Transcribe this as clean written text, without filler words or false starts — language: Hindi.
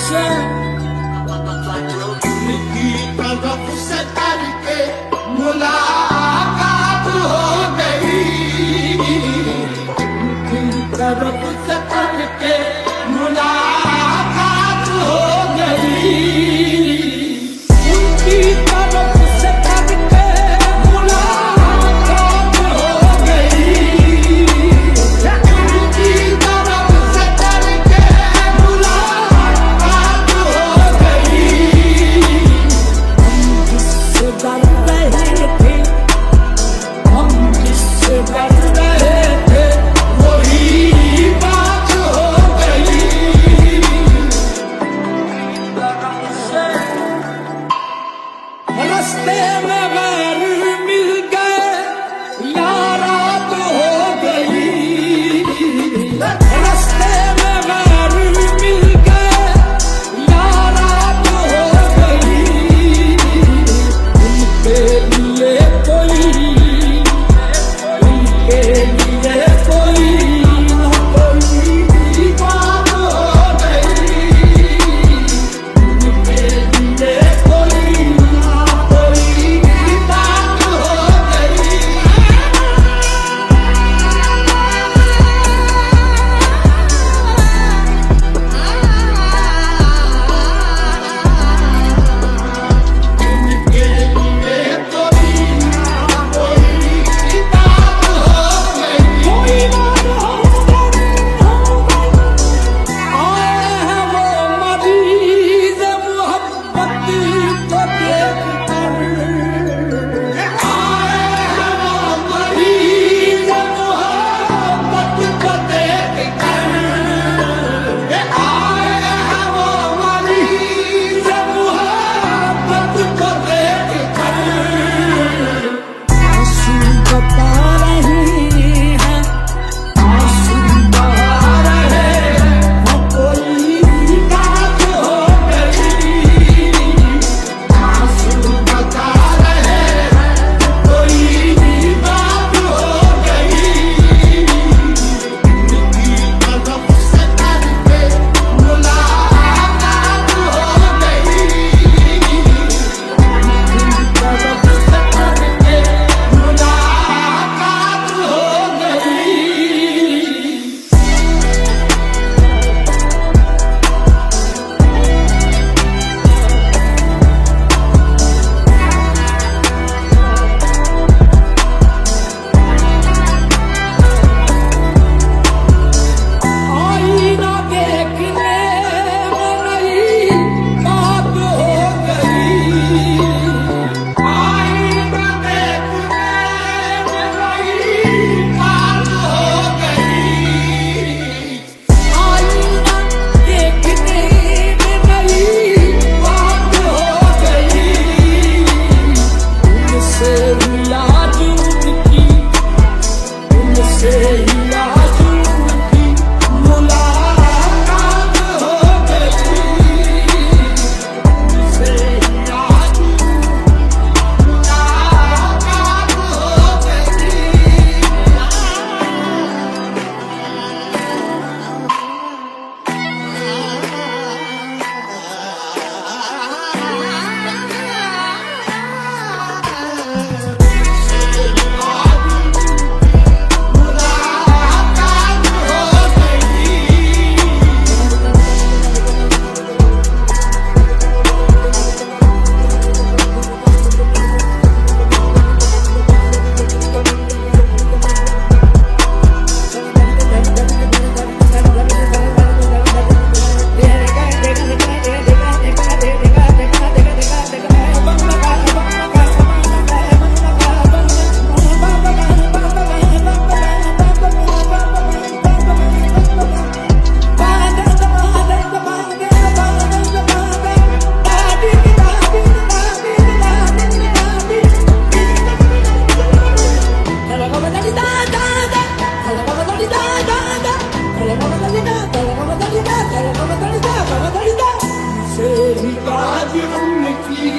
की तरफ से करके मुलाकात हो गई, की तरफ से करके मुलाकात हो गई, उनकी तरफ से करके मुलाकात हो गई, उनकी तरफ से करके मुलाकात हो गई। हम जिससे डर रहे थे वही बात हो गई। रास्ते में गैर मिल गए यारात हो गई, रास्ते में गैर मिल गए यारात हो गई, उनके लिए कोई न कोई बात हो गई, उनके लिए कोई न कोई बात हो गई। उनके लिए कोई न कोई बात हो गई, कोई बात हो गई। आए हैं वो मरीज़ मोहब्बत को देखकर, आए हैं वो मरीज़ मोहब्बत को देखकर, आए हैं वो मरीज़ मोहब्बत को देखकर। आंसू बता रही हैं, आंसू बहा रहे हैं, कोई बात हो गई, आंसू बता रहे हैं, कोई बात हो गई, उनकी तरफ से करके मुलाकात हो गई, उनकी तरफ से करके मुलाकात हो गई। आईना देखने में नई बात हो गई, आईना देखने में नई बात हो गई, आईना देखने में नई बात हो गई, उनसे इलाज उनकी, उनसे इलाज उनकी मुलाकात हो गई, उनसे इलाज मुलाकात हो गई। से इलाज उनकी